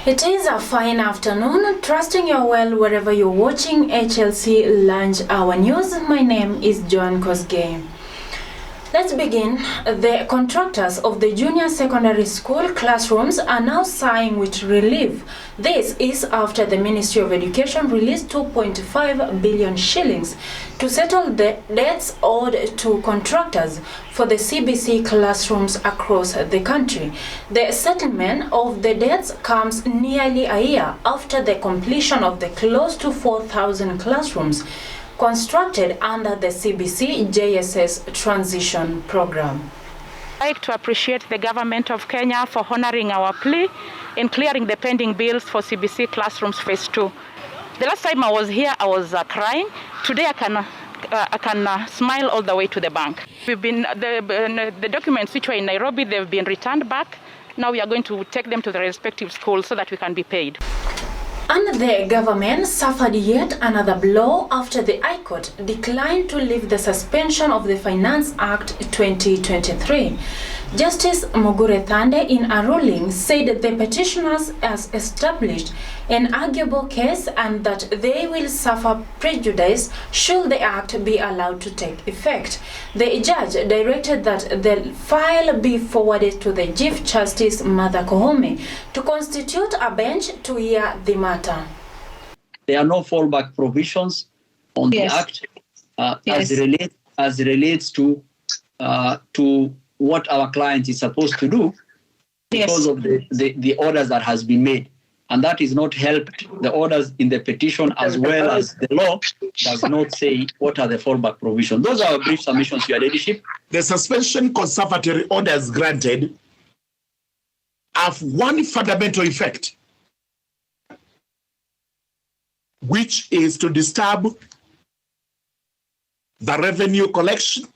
It is a fine afternoon, trusting you're well wherever you're watching HLC Lunch Hour News. My name is Joan Kosgei. Let's begin. The contractors of the junior secondary school classrooms are now sighing with relief. This is after the Ministry of Education released 2.5 billion shillings to settle the debts owed to contractors for the CBC classrooms across the country. The settlement of the debts comes nearly a year after the completion of the close to 4,000 classrooms constructed under the CBC JSS transition program. I'd like to appreciate the government of Kenya for honoring our plea in clearing the pending bills for CBC classrooms phase 2. The last time I was here, I was crying. Today I can smile all the way to the bank. The documents which were in Nairobi, they've been returned back. Now we are going to take them to the respective schools so that we can be paid. And the government suffered yet another blow after the High Court declined to lift the suspension of the Finance Act 2023. Justice Mugure Thande, in a ruling, said the petitioners has established an arguable case and that they will suffer prejudice should the act be allowed to take effect. The judge directed that the file be forwarded to the Chief Justice Martha Koome to constitute a bench to hear the matter. There are no fallback provisions on the act as relates to what our client is supposed to do because of the orders that has been made. And that is not helped. The orders in the petition as well as the law does not say what are the fallback provisions. Those are our brief submissions, Your Ladyship. The suspension conservatory orders granted have one fundamental effect, which is to disturb the revenue collection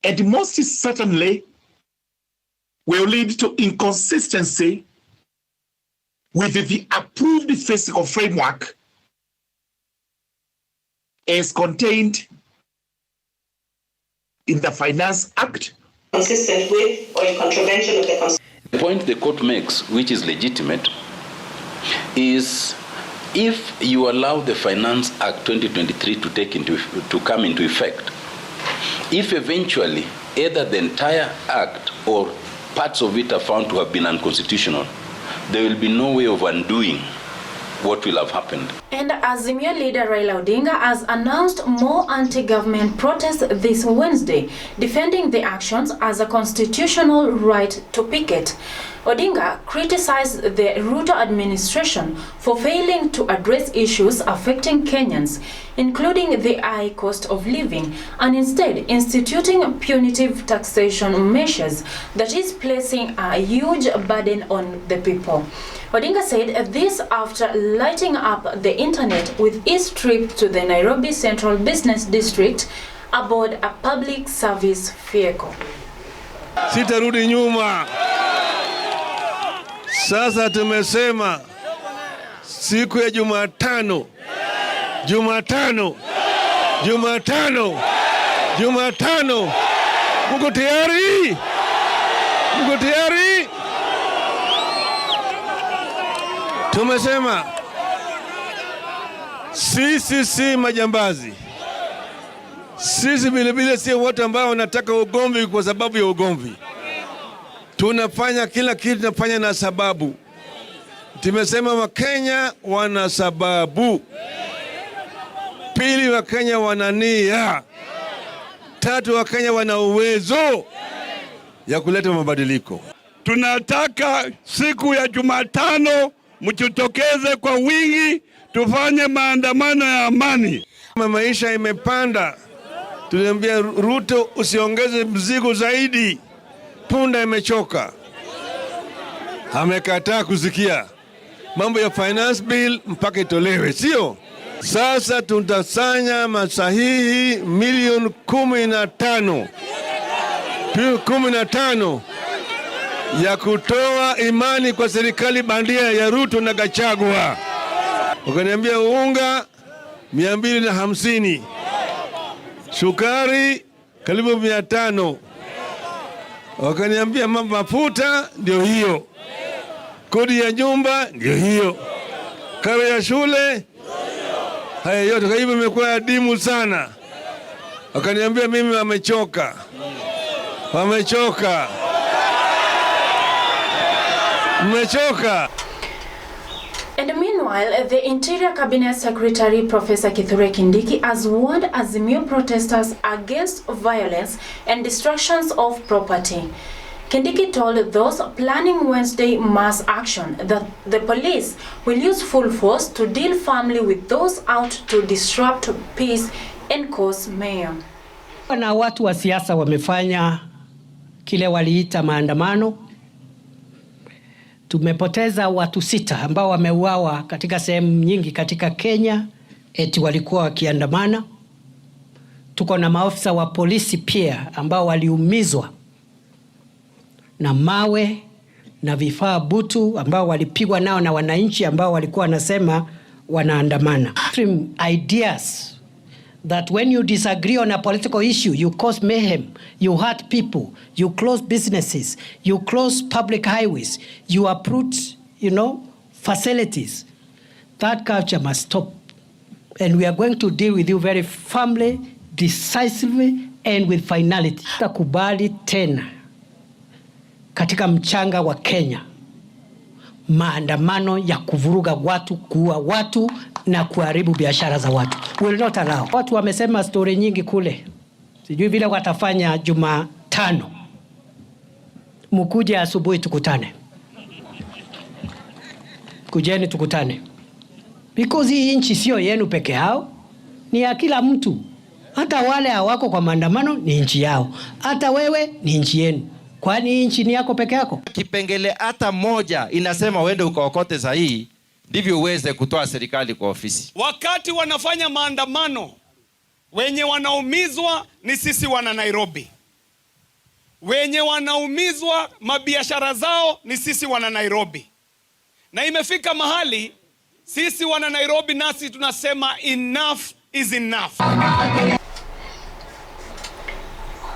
and most certainly will lead to inconsistency with the approved fiscal framework as contained in the Finance Act. Consistent with or in contravention of the Constitution. The point the court makes, which is legitimate, is if you allow the Finance Act 2023 to come into effect, if eventually either the entire act or parts of it are found to have been unconstitutional, there will be no way of undoing what will have happened. And Azimio leader Raila Odinga has announced more anti-government protests this Wednesday, defending the actions as a constitutional right to picket. Odinga criticized the Ruto administration for failing to address issues affecting Kenyans, including the high cost of living, and instead instituting punitive taxation measures that is placing a huge burden on the people. Odinga said this after lighting up the internet with his trip to the Nairobi Central Business District aboard a public service vehicle. Sitarudi nyuma. Sasa tumesema siku ya Jumatano. Mko tayari? Mko tayari? Tumesema sisi si majambazi. Sisi vilevile si watu ambao wanataka ugomvi kwa sababu ya ugomvi. Tunafanya kila kitu, tunafanya na sababu. Tumesema Wakenya wana sababu. Pili, Wakenya wana nia. Tatu, Wakenya wana uwezo ya kuleta mabadiliko. Tunataka siku ya Jumatano mjitokeze kwa wingi, tufanye maandamano ya amani. Maisha imepanda. Tuliambia Ruto usiongeze mzigo zaidi. Punda imechoka. Amekataa kusikia. Mambo ya finance bill mpaka itolewe, sio? Sasa tutasanya masahihi milioni 15 ya kutoa imani kwa serikali bandia ya Ruto na Gachagua. Wakaniambia unga 250, sukari karibu 500. Wakaniambia mafuta ndio hiyo. kodi ya nyumba ndio hiyo, karo ya shule, haya yote. Kwa hivyo imekuwa adimu sana. Wakaniambia mimi wamechoka. And meanwhile, the Interior Cabinet Secretary Professor Kithure Kindiki has warned Azimio protesters against violence and destructions of property. Kindiki told those planning Wednesday mass action that the police will use full force to deal firmly with those out to disrupt peace and cause mayhem. Na watu wa siasa wamefanya kile waliita maandamano. Tumepoteza watu 6 ambao wameuawa katika sehemu nyingi katika Kenya eti walikuwa wakiandamana. Tuko na maofisa wa polisi pia ambao waliumizwa na mawe na vifaa butu ambao walipigwa nao na wananchi ambao walikuwa wanasema wanaandamana. Ideas that when you disagree on a political issue, you cause mayhem, you hurt people, you close businesses, you close public highways, you uproot, facilities. That culture must stop. And we are going to deal with you very firmly, decisively, and with finality. Tutakubali tena katika mchanga wa Kenya maandamano ya kuvuruga watu, kuua watu na kuharibu biashara za watu. We will not allow. Watu wamesema story nyingi kule. Sijui vile watafanya Jumatano. Mkuje asubuhi tukutane. Kujeni tukutane. Because hii nchi sio yenu peke yao, ni ya kila mtu. Hata wale hawako kwa maandamano ni nchi yao. Hata wewe ni nchi yenu. Kwani nchi ni yako peke yako? Kipengele hata moja inasema uende ukaokote sahihi ndivyo uweze kutoa serikali kwa ofisi. Wakati wanafanya maandamano, wenye wanaumizwa ni sisi wana Nairobi. Wenye wanaumizwa mabiashara zao ni sisi wana Nairobi. Na imefika mahali sisi wana Nairobi nasi tunasema enough is enough.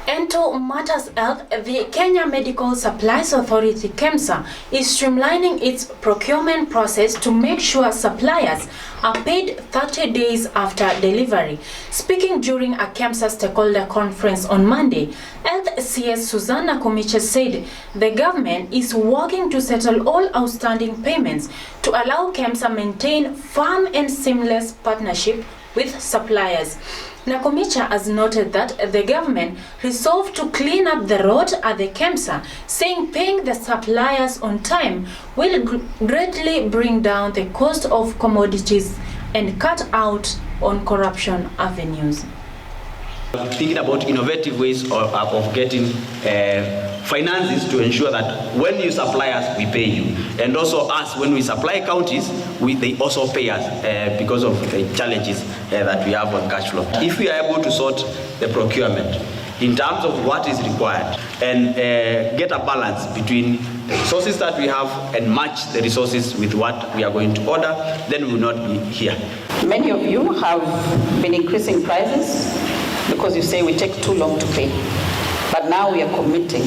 And to matters health, the Kenya Medical Supplies Authority KEMSA is streamlining its procurement process to make sure suppliers are paid 30 days after delivery. Speaking during a KEMSA stakeholder conference on Monday, Health CS Susanna Komiche said the government is working to settle all outstanding payments to allow KEMSA maintain firm and seamless partnership with suppliers. Nakomicha has noted that the government resolved to clean up the road at the KEMSA, saying paying the suppliers on time will greatly bring down the cost of commodities and cut out on corruption avenues. Thinking about innovative ways of getting finances to ensure that when you supply us, we pay you. And also us, when we supply counties, they also pay us because of the challenges that we have on cash flow. If we are able to sort the procurement in terms of what is required and get a balance between the resources that we have and match the resources with what we are going to order, then we will not be here. Many of you have been increasing prices because you say we take too long to pay. But now we are committing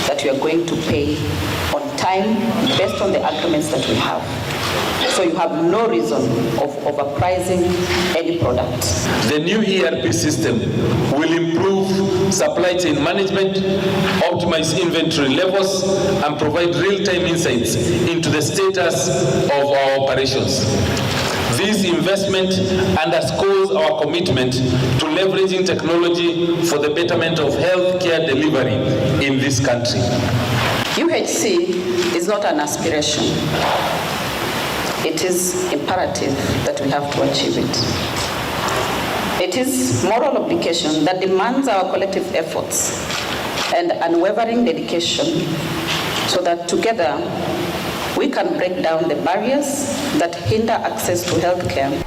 that we are going to pay on time based on the agreements that we have. So you have no reason of overpricing any product. The new ERP system will improve supply chain management, optimize inventory levels, and provide real-time insights into the status of our operations. This investment underscores our commitment to leveraging technology for the betterment of healthcare delivery in this country. UHC is not an aspiration. It is imperative that we have to achieve it. It is moral obligation that demands our collective efforts and unwavering dedication so that together we can break down the barriers that hinder access to healthcare.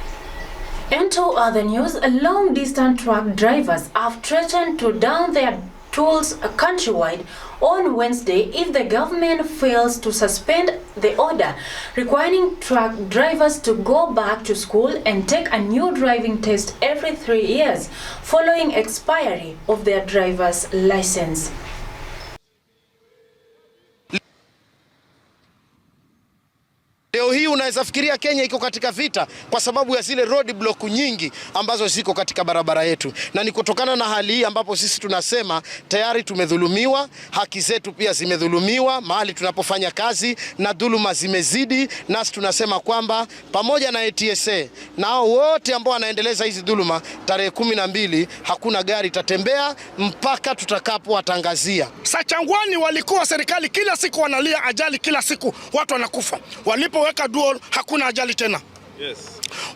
And to other news, long-distance truck drivers have threatened to down their tolls countrywide on Wednesday if the government fails to suspend the order requiring truck drivers to go back to school and take a new driving test every 3 years following expiry of their driver's license. hii unaweza fikiria Kenya iko katika vita kwa sababu ya zile road block nyingi ambazo ziko katika barabara yetu, na ni kutokana na hali hii ambapo sisi tunasema tayari tumedhulumiwa, haki zetu pia zimedhulumiwa mahali tunapofanya kazi, na dhuluma zimezidi. Nasi tunasema kwamba pamoja na ATSA na hao wote ambao wanaendeleza hizi dhuluma, tarehe 12 hakuna gari tatembea mpaka tutakapowatangazia. Sachangwani walikuwa serikali kila siku wanalia ajali, kila siku watu wanakufa. Walipoweka dual hakuna ajali tena. Yes.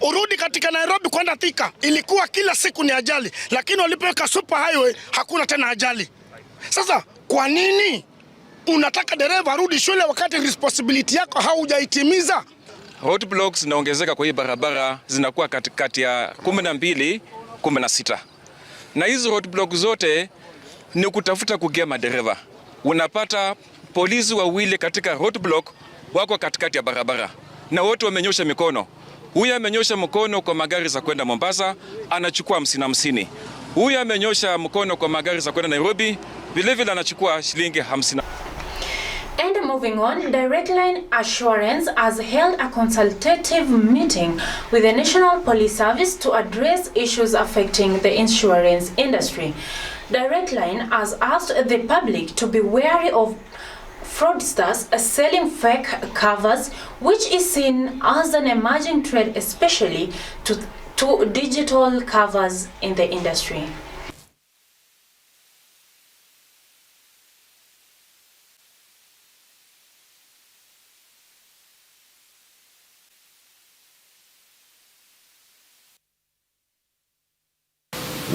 Urudi katika Nairobi kwenda Thika ilikuwa kila siku ni ajali, lakini walipoweka super highway hakuna tena ajali. Sasa kwa nini unataka dereva arudi shule wakati responsibility yako haujaitimiza? Roadblocks zinaongezeka kwa hii barabara, zinakuwa katikati ya 12 16. Na hizo roadblocks zote ni kutafuta kugema dereva. Unapata polisi wawili katika roadblock wako katikati ya barabara na wote wamenyosha mikono. Huyu amenyosha mkono kwa magari za kwenda Mombasa, anachukua 50. Huyu amenyosha mkono kwa magari za kwenda Nairobi, vile vile anachukua shilingi 50. And moving on, Direct Line Assurance has held a consultative meeting with the National Police Service to address issues affecting the insurance industry. Direct Line has asked the public to be wary of fraudsters selling fake covers, which is seen as an emerging trend, especially to digital covers in the industry.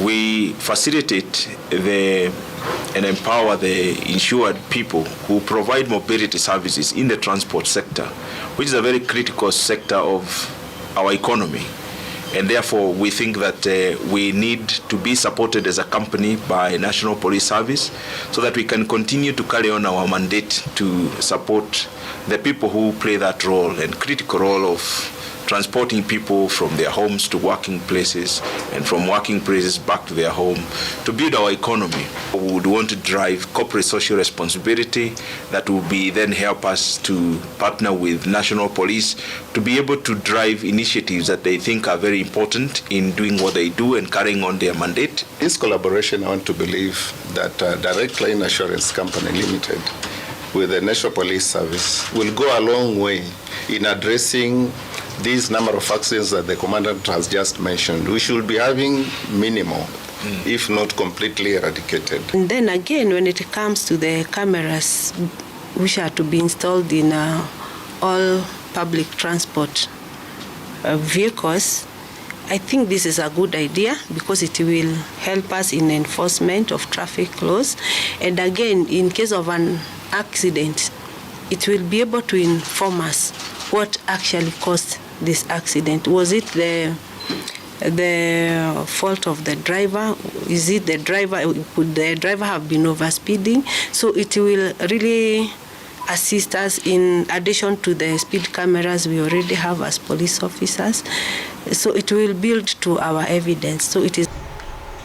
We facilitate and empower the insured people who provide mobility services in the transport sector, which is a very critical sector of our economy. And therefore, we think that we need to be supported as a company by National Police Service so that we can continue to carry on our mandate to support the people who play that role and critical role of transporting people from their homes to working places and from working places back to their home to build our economy. We would want to drive corporate social responsibility that will be then help us to partner with National Police to be able to drive initiatives that they think are very important in doing what they do and carrying on their mandate. This collaboration, I want to believe that Direct Line Assurance Company Limited with the National Police Service will go a long way in addressing these number of accidents that the commandant has just mentioned. We should be having minimal, if not completely eradicated. And then again, when it comes to the cameras which are to be installed in all public transport vehicles, I think this is a good idea because it will help us in enforcement of traffic laws. And again, in case of an accident, it will be able to inform us what actually caused this accident. Was it the fault of the driver? Is it the driver? Could the driver have been overspeeding? So it will really assist us in addition to the speed cameras we already have as police officers. So it will build to our evidence. So it is.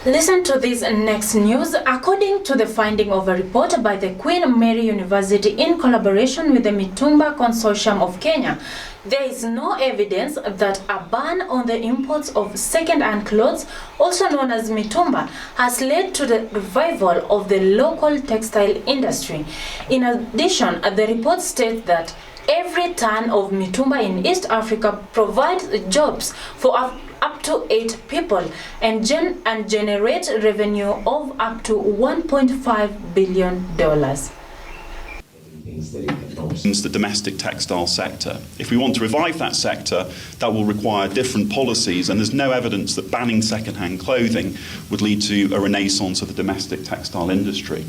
Listen to this next news. According to the finding of a report by the Queen Mary University in collaboration with the Mitumba Consortium of Kenya, there is no evidence that a ban on the imports of second-hand clothes, also known as mitumba, has led to the revival of the local textile industry. In addition, the report states that every ton of mitumba in East Africa provides jobs for up to 8 people and generate revenue of up to $1.5 billion. The domestic textile sector. If we want to revive that sector, that will require different policies, and there's no evidence that banning second-hand clothing would lead to a renaissance of the domestic textile industry.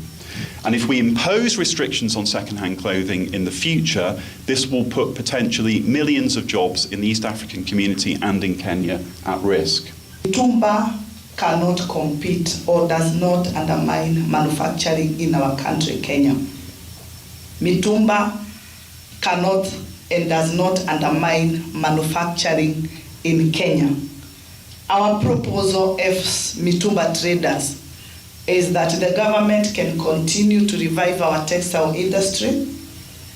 And if we impose restrictions on second-hand clothing in the future, this will put potentially millions of jobs in the East African community and in Kenya at risk. Mitumba cannot compete or does not undermine manufacturing in our country, Kenya. Mitumba cannot and does not undermine manufacturing in Kenya. Our proposal as Mitumba traders is that the government can continue to revive our textile industry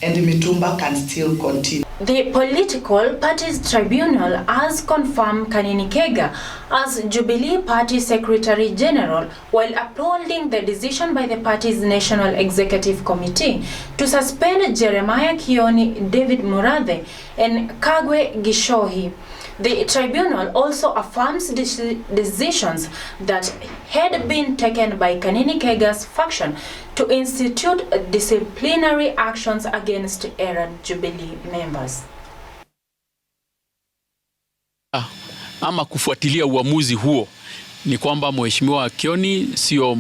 and Mitumba can still continue. The Political Parties Tribunal has confirmed Kanini Kega as Jubilee Party Secretary General while upholding the decision by the party's National Executive Committee to suspend Jeremiah Kioni, David Murathe, and Kagwe Gishohi. The tribunal also affirms decisions that had been taken by Kanini Kega's faction to institute disciplinary actions against errant Jubilee members. Ama kufuatilia uamuzi huo ni kwamba Mheshimiwa Kioni sio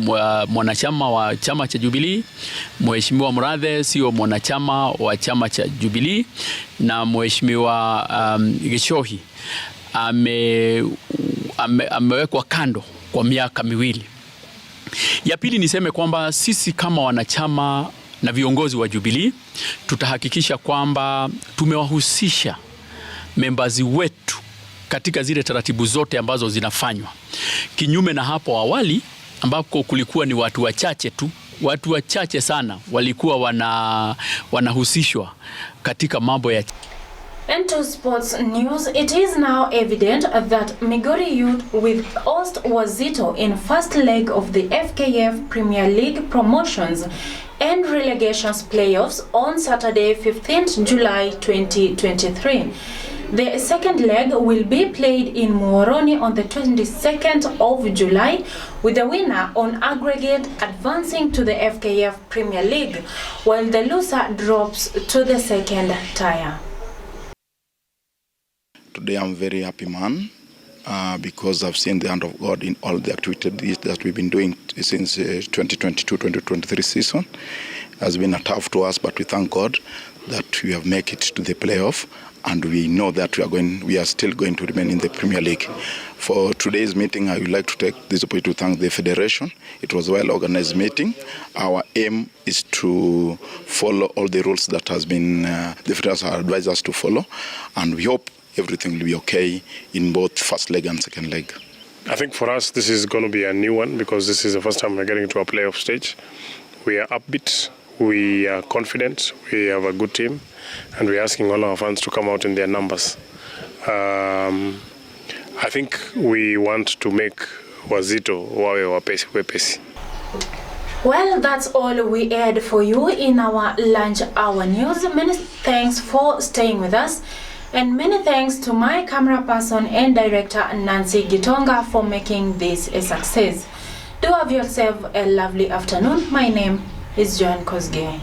mwanachama wa chama cha Jubilee, Mheshimiwa Murathe sio mwanachama wa chama cha Jubilee, na Mheshimiwa Gishohi amewekwa kando kwa miaka miwili. Ya pili niseme kwamba sisi kama wanachama na viongozi wa Jubilee tutahakikisha kwamba tumewahusisha members wetu katika zile taratibu zote ambazo zinafanywa. Kinyume na hapo awali ambapo kulikuwa ni watu wachache tu, watu wachache sana walikuwa wanahusishwa katika mambo ya. And to sports news, it is now evident that Migori Youth will host Wazito in first leg of the FKF Premier League promotions and relegations playoffs on Saturday, 15th July 2023. The second leg will be played in Muhoroni on the 22nd of July, with the winner on aggregate advancing to the FKF Premier League, while the loser drops to the second tier. Today I'm very happy man because I've seen the hand of God in all the activities that we've been doing since 2022-2023 season. It has been tough to us, but we thank God that we have made it to the playoff, and we know that we are still going to remain in the Premier League. For today's meeting, I would like to take this opportunity to thank the Federation. It was a well-organized meeting. Our aim is to follow all the rules that has been the Federation has advised us to follow, and we hope everything will be okay in both first leg and second leg. I think for us this is going to be a new one because this is the first time we're getting to a playoff stage. We are upbeat, we are confident, we have a good team, and we're asking all our fans to come out in their numbers. I think we want to make Wazito wawe wepesi. Well, that's all we had for you in our lunch hour news. Many thanks for staying with us. And many thanks to my camera person and director Nancy Gitonga for making this a success. Do have yourself a lovely afternoon. My name is Joan Kosgei.